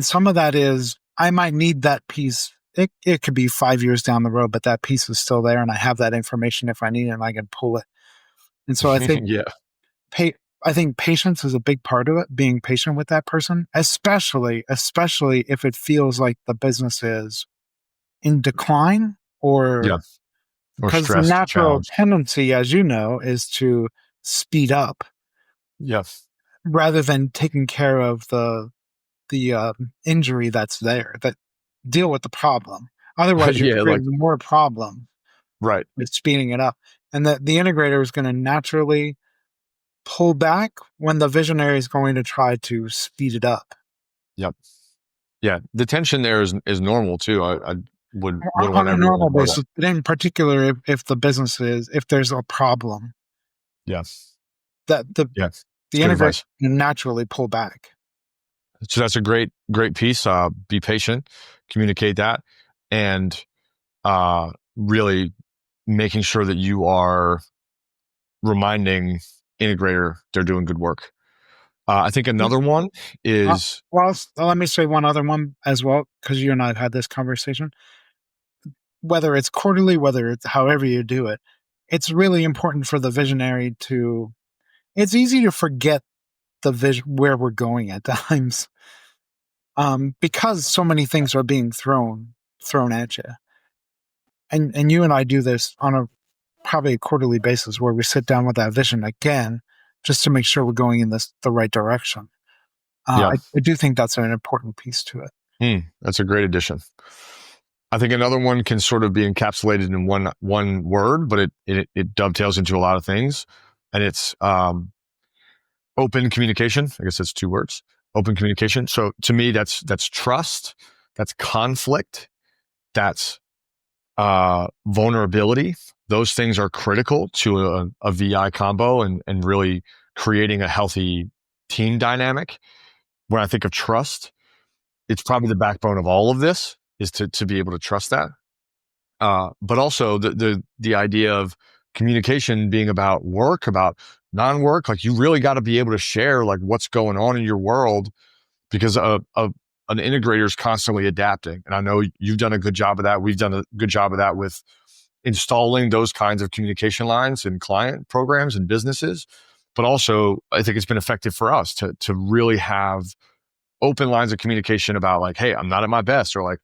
some of that is I might need that piece. It could be 5 years down the road, but that piece is still there and I have that information if I need it and I can pull it. And so I think yeah. I think patience is a big part of it, being patient with that person, especially if it feels like the business is in decline or Yeah. Or because the stress, natural challenge. tendency, as you know, is to speed up Yes. rather than taking care of the injury that's there, that deal with the problem. Otherwise, you're Yeah. Like, creating more problem right. with speeding it up. And that the integrator is going to naturally pull back when the visionary is going to try to speed it up. Yep. Yeah. The tension there is normal too. I would On want a everyone normal to know basis, but in particular, if the business if there's a problem, that. Yes. that the Yes. integrator Advice. can naturally pull back. So that's a great piece. Be patient, communicate that, and really making sure that you are reminding integrator they're doing good work. I think another one is Well, let me say one other one as well, because you and I have had this conversation. Whether it's quarterly, whether it's however you do it, it's really important for the visionary to. It's easy to forget the vision where we're going at times, because so many things are being thrown at you. And you and I do this on a probably a quarterly basis where we sit down with that vision again, just to make sure we're going in the right direction. yeah. I do think that's an important piece to it. That's a great addition. I think another one can sort of be encapsulated in one word, but it dovetails into a lot of things, and it's open communication. I guess that's 2 words. Open communication. So to me, that's trust, that's conflict, that's vulnerability. Those things are critical to a VI combo and really creating a healthy team dynamic. When I think of trust, it's probably the backbone of all of this, is to be able to trust that. But also the idea of communication being about work, about non-work. Like you really got to be able to share like what's going on in your world, because an integrator is constantly adapting. And I know you've done a good job of that. We've done a good job of that with installing those kinds of communication lines in client programs and businesses. But also, I think it's been effective for us to really have open lines of communication about like, hey, I'm not at my best, or like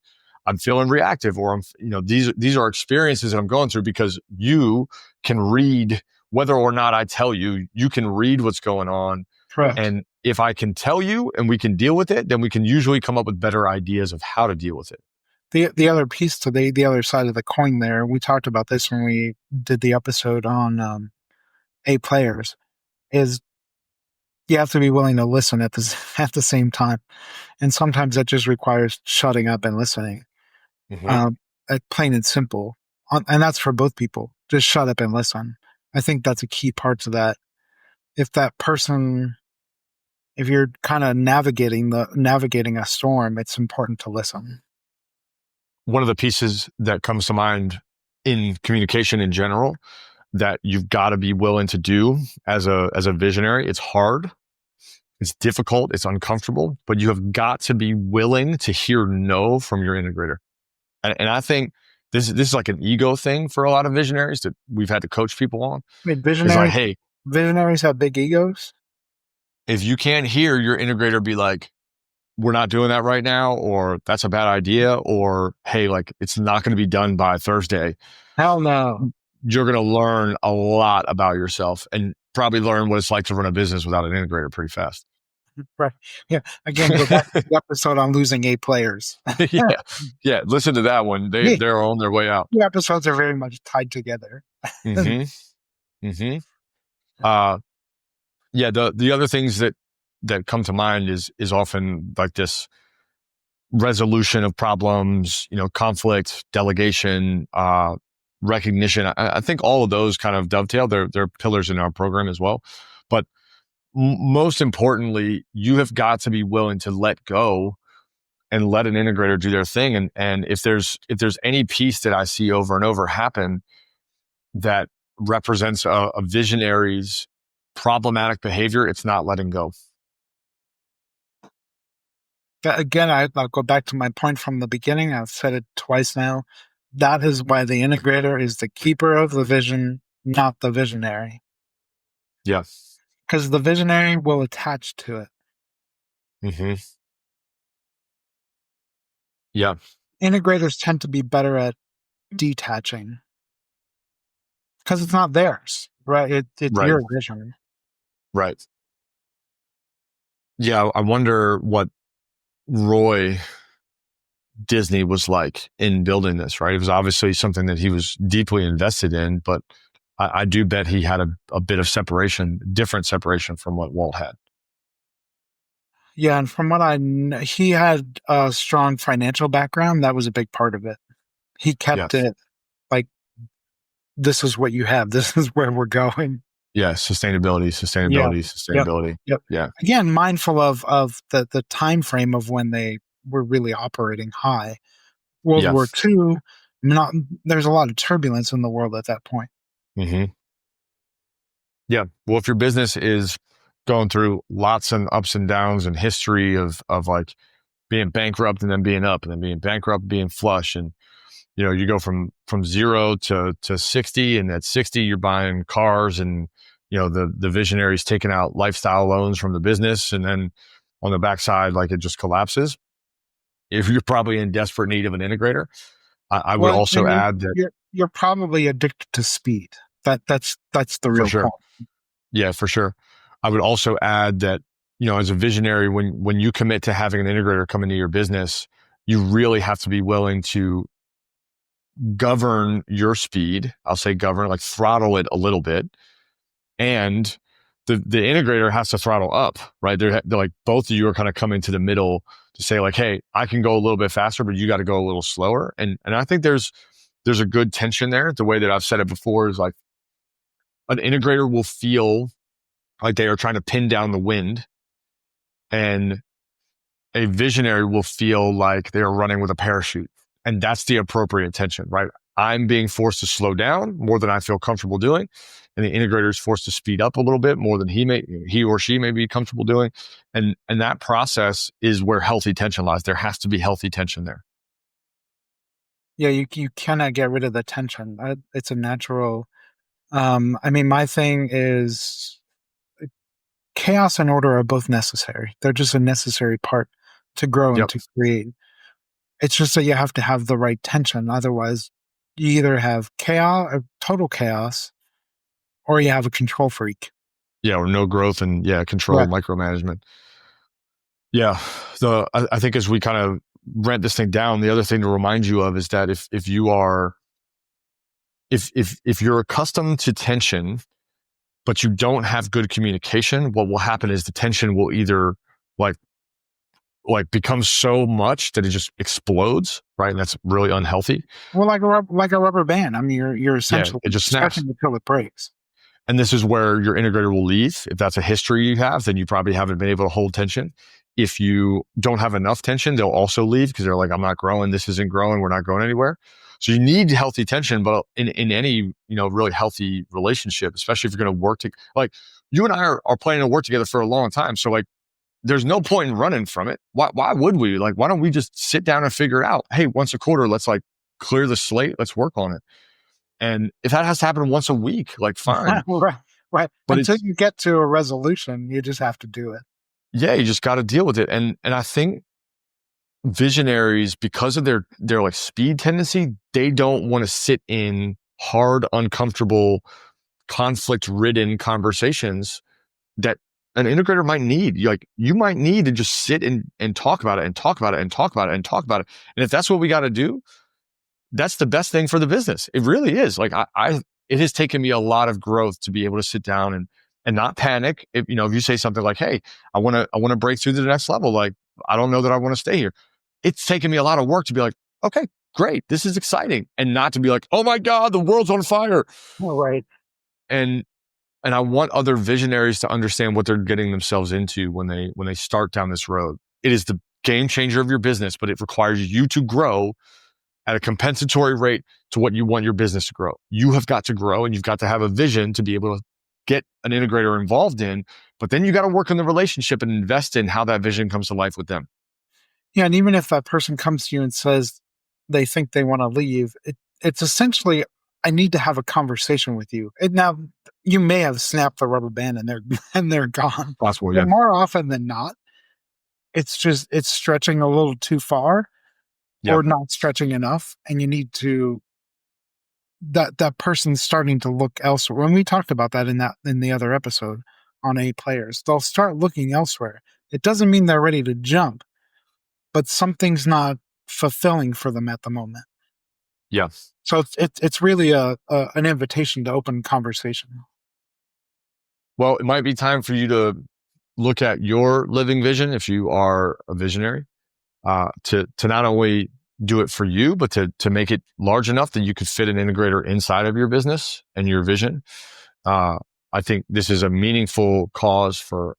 I'm feeling reactive, or these are experiences that I'm going through, because you can read whether or not I tell you, you can read what's going on. Correct. And if I can tell you and we can deal with it, then we can usually come up with better ideas of how to deal with it. The other piece to the other side of the coin there, we talked about this when we did the episode on A players is you have to be willing to listen at at the same time. And sometimes that just requires shutting up and listening. Hmm. Plain and simple. And that's for both people. Just shut up and listen. I think that's a key part to that. If that person, if you're kind of navigating a storm, it's important to listen. One of the pieces that comes to mind in communication in general that you've got to be willing to do as a visionary, it's hard, it's difficult, it's uncomfortable, but you have got to be willing to hear no from your integrator. And I think this is like an ego thing for a lot of visionaries that we've had to coach people on. Wait, It's like, hey, visionaries have big egos? if you can't hear your integrator be like, we're not doing that right now, or that's a bad idea, or hey, like it's not going to be done by Thursday, Hell no. you're going to learn a lot about yourself and probably learn what it's like to run a business without an integrator pretty fast. Right. Yeah. Again, go back to the episode on losing A players. Yeah. Yeah. Listen to that one. Yeah. They're on their way out. The episodes are very much tied together. Mm-hmm. Mm-hmm. Yeah. The other things that come to mind is often like this resolution of problems, conflict, delegation, recognition. I think all of those kind of dovetail. They're pillars in our program as well. But most importantly, you have got to be willing to let go and let an integrator do their thing. And if there's any piece that I see over and over happen that represents a visionary's problematic behavior, it's not letting go. Again, I'll go back to my point from the beginning. I've said it twice now. That is why the integrator is the keeper of the vision, not the visionary. Yeah. Because the visionary will attach to it. Mm-hmm. Yeah. Integrators tend to be better at detaching because it's not theirs, right? It's Right. your vision. Right. Yeah. I wonder what Roy Disney was like in building this, right? It was obviously something that he was deeply invested in, but I do bet he had a bit of different separation from what Walt had. Yeah, and from what I know, he had a strong financial background. That was a big part of it. He kept it like, this is what you have. This is where we're going. Yeah, sustainability. Yep. Yeah. Again, mindful of the time frame of when they were really operating high. World War II, there's a lot of turbulence in the world at that point. Mm-hmm. Yeah. Well, if your business is going through lots and ups and downs and history of like being bankrupt and then being up and then being bankrupt, being flush, and you go from 0 to 60, and at 60 you're buying cars, and the visionaries taking out lifestyle loans from the business, and then on the backside, like, it just collapses. If you're probably in desperate need of an integrator, I would also add that you're probably addicted to speed. That's the real sure. point. Yeah, for sure. I would also add that, as a visionary, when you commit to having an integrator come into your business, you really have to be willing to govern your speed. I'll say govern, like throttle it a little bit. And the integrator has to throttle up, right? They're like, both of you are kind of coming to the middle to say like, hey, I can go a little bit faster, but you got to go a little slower. And I think there's a good tension there. The way that I've said it before is like, an integrator will feel like they are trying to pin down the wind, and a visionary will feel like they're running with a parachute. And that's the appropriate tension, right? I'm being forced to slow down more than I feel comfortable doing, and the integrator is forced to speed up a little bit more than he or she may be comfortable doing. And that process is where healthy tension lies. There has to be healthy tension there. Yeah, you cannot get rid of the tension. It's a natural. My thing is chaos and order are both necessary. They're just a necessary part to grow and to create. It's just that you have to have the right tension. Otherwise, you either have chaos, or total chaos, or you have a control freak. Yeah, or no growth and control, micromanagement. Yeah. So I think as we kind of rent this thing down, the other thing to remind you of is that if you're accustomed to tension, but you don't have good communication, what will happen is the tension will either like become so much that it just explodes, right? And that's really unhealthy. Well, like a rubber band. I mean, you're Yeah, essentially it just snaps. stretching until it breaks. And this is where your integrator will leave. If that's a history you have, then you probably haven't been able to hold tension. If you don't have enough tension, they'll also leave because they're like, I'm not growing. This isn't growing. We're not going anywhere. So you need healthy tension, but in any, really healthy relationship, especially if you're going to work like you and I are planning to work together for a long time. So like, there's no point in running from it. Why would we? Like, why don't we just sit down and figure it out? Hey, once a quarter, let's like clear the slate. Let's work on it. And if that has to happen once a week, like fine. Right. But until you get to a resolution, you just have to do it. Yeah, you just got to deal with it. And I think visionaries, because of their like speed tendency, they don't want to sit in hard, uncomfortable, conflict-ridden conversations that an integrator might need. You might need to just sit and talk about it and talk about it and talk about it and talk about it. And if that's what we got to do, that's the best thing for the business. It really is. Like it has taken me a lot of growth to be able to sit down and not panic. If you say something like, hey, I want to break through to the next level. Like, I don't know that I want to stay here. It's taken me a lot of work to be like, okay, great. This is exciting. And not to be like, oh my God, the world's on fire. All right. And I want other visionaries to understand what they're getting themselves into when they start down this road. It is the game changer of your business, but it requires you to grow at a compensatory rate to what you want your business to grow. You have got to grow, and you've got to have a vision to be able to get an integrator involved in, but then you got to work on the relationship and invest in how that vision comes to life with them. Yeah. And even if that person comes to you and says they think they want to leave, it's essentially, I need to have a conversation with you. Now, you may have snapped the rubber band and they're gone. Possible, yeah. More often than not, it's stretching a little too far, or not stretching enough, and you need to that person's starting to look elsewhere. When we talked about that in the other episode on A players, they'll start looking elsewhere. It doesn't mean they're ready to jump, but something's not fulfilling for them at the moment. Yeah. So it's really an invitation to open conversation. Well, it might be time for you to look at your living vision if you are a visionary, to not only do it for you, but to make it large enough that you could fit an integrator inside of your business and your vision. I think this is a meaningful cause for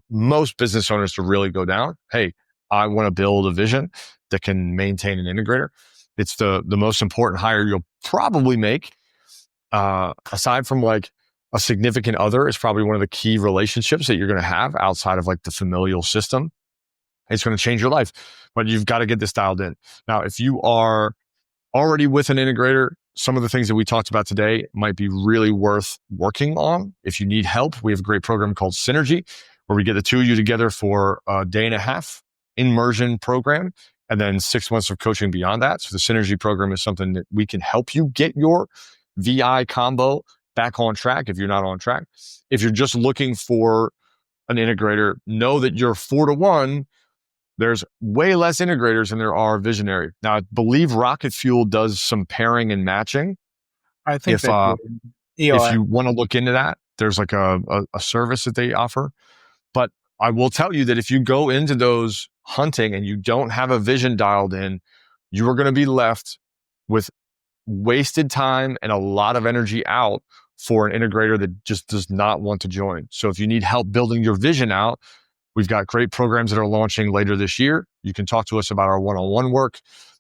most business owners to really go down. Hey, I want to build a vision that can maintain an integrator. It's the most important hire you'll probably make. Aside from like a significant other, it's probably one of the key relationships that you're going to have outside of like the familial system. It's going to change your life, but you've got to get this dialed in. Now, if you are already with an integrator, some of the things that we talked about today might be really worth working on. If you need help, we have a great program called Synergy, where we get the two of you together for a day and a half immersion program, and then 6 months of coaching beyond that. So the Synergy program is something that we can help you get your VI combo back on track if you're not on track. If you're just looking for an integrator, know that you're 4-to-1. There's way less integrators than there are visionary. Now, I believe Rocket Fuel does some pairing and matching. I think if you want to look into that, there's like a service that they offer. But I will tell you that if you go into those hunting and you don't have a vision dialed in, you are going to be left with wasted time and a lot of energy out for an integrator that just does not want to join. So if you need help building your vision out, we've got great programs that are launching later this year. You can talk to us about our one-on-one work,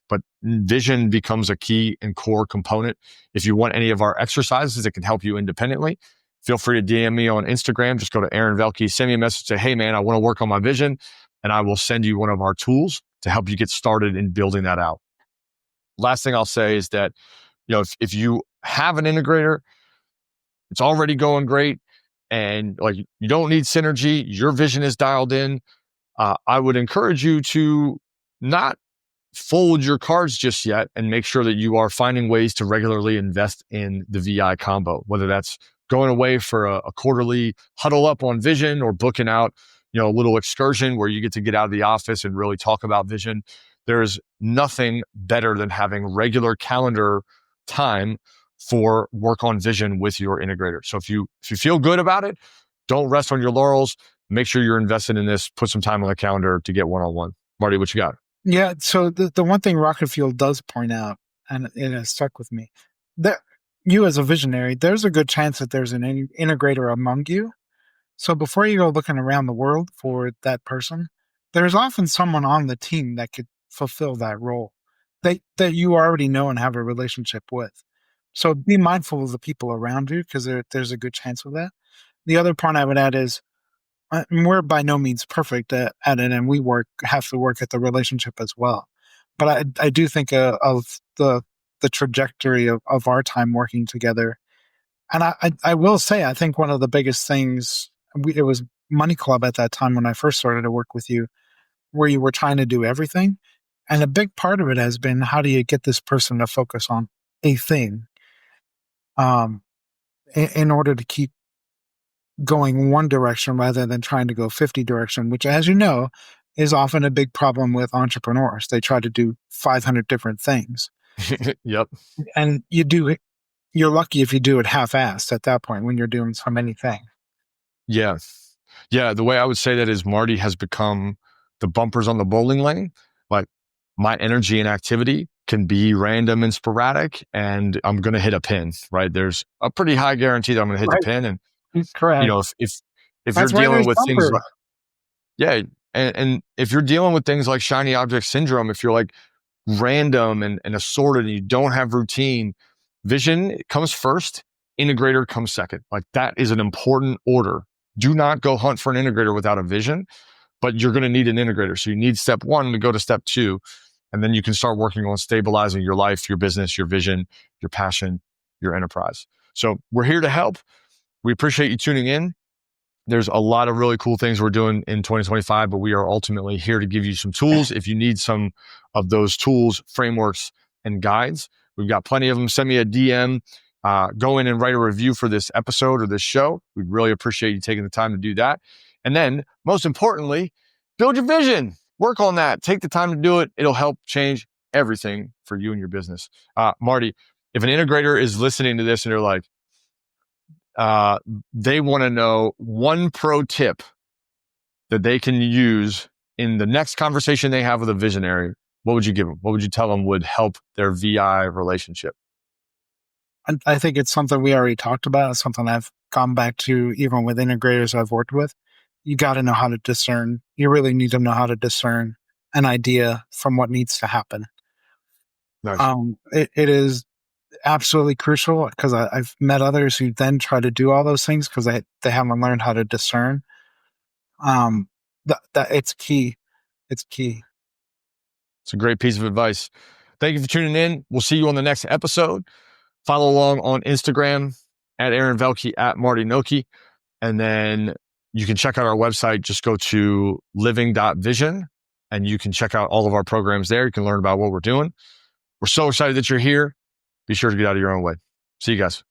but vision becomes a key and core component. If you want any of our exercises that can help you independently, feel free to DM me on Instagram. Just go to Aaron Velke, send me a message, say, hey man, I want to work on my vision. And I will send you one of our tools to help you get started in building that out. Last thing I'll say is that, if you have an integrator, it's already going great, and like you don't need synergy, your vision is dialed in. I would encourage you to not fold your cards just yet and make sure that you are finding ways to regularly invest in the VI combo, whether that's going away for a quarterly huddle up on vision or booking out, a little excursion where you get to get out of the office and really talk about vision. There's nothing better than having regular calendar time for work on vision with your integrator. So if you feel good about it, don't rest on your laurels. Make sure you're invested in this. Put some time on the calendar to get one-on-one. Marty, what you got? Yeah. So the one thing Rocket Fuel does point out, and it has stuck with me, that you as a visionary, there's a good chance that there's an integrator among you. So before you go looking around the world for that person, there's often someone on the team that could fulfill that role that you already know and have a relationship with. So be mindful of the people around you because there's a good chance of that. The other point I would add is we're by no means perfect at it, and we have to work at the relationship as well. But I do think of the trajectory of our time working together. And I will say, I think one of the biggest things, it was Money Club at that time when I first started to work with you, where you were trying to do everything. And a big part of it has been, how do you get this person to focus on a thing in order to keep going one direction rather than trying to go 50 direction, which, as you know, is often a big problem with entrepreneurs. They try to do 500 different things. Yep. And you're lucky if you do it half-assed at that point when you're doing so many things. Yeah. Yeah. The way I would say that is Marty has become the bumpers on the bowling lane. Like, my energy and activity can be random and sporadic, and I'm going to hit a pin, right? There's a pretty high guarantee that I'm going to hit the pin. And, correct. You know, if That's you're why dealing there's with things bumpers. like, yeah. And if you're dealing with things like shiny object syndrome, if you're like random and assorted and you don't have routine, vision comes first, integrator comes second. Like, that is an important order. Do not go hunt for an integrator without a vision, but you're going to need an integrator. So you need step one to go to step two. And then you can start working on stabilizing your life, your business, your vision, your passion, your enterprise. So we're here to help. We appreciate you tuning in. There's a lot of really cool things we're doing in 2025, but we are ultimately here to give you some tools. If you need some of those tools, frameworks, and guides, we've got plenty of them. Send me a DM. Go in and write a review for this episode or this show. We'd really appreciate you taking the time to do that. And then, most importantly, build your vision. Work on that. Take the time to do it. It'll help change everything for you and your business. Marty, if an integrator is listening to this and they're like, they want to know one pro tip that they can use in the next conversation they have with a visionary, what would you give them? What would you tell them would help their VI relationship? I think it's something we already talked about. It's something I've gone back to even with integrators I've worked with. You got to know how to discern. You really need to know how to discern an idea from what needs to happen. Nice. It is absolutely crucial because I've met others who then try to do all those things because they haven't learned how to discern. That it's key. It's key. It's a great piece of advice. Thank you for tuning in. We'll see you on the next episode. Follow along on Instagram at Aaron Velke, at Marty Nocchi. And then you can check out our website. Just go to living.vision and you can check out all of our programs there. You can learn about what we're doing. We're so excited that you're here. Be sure to get out of your own way. See you guys.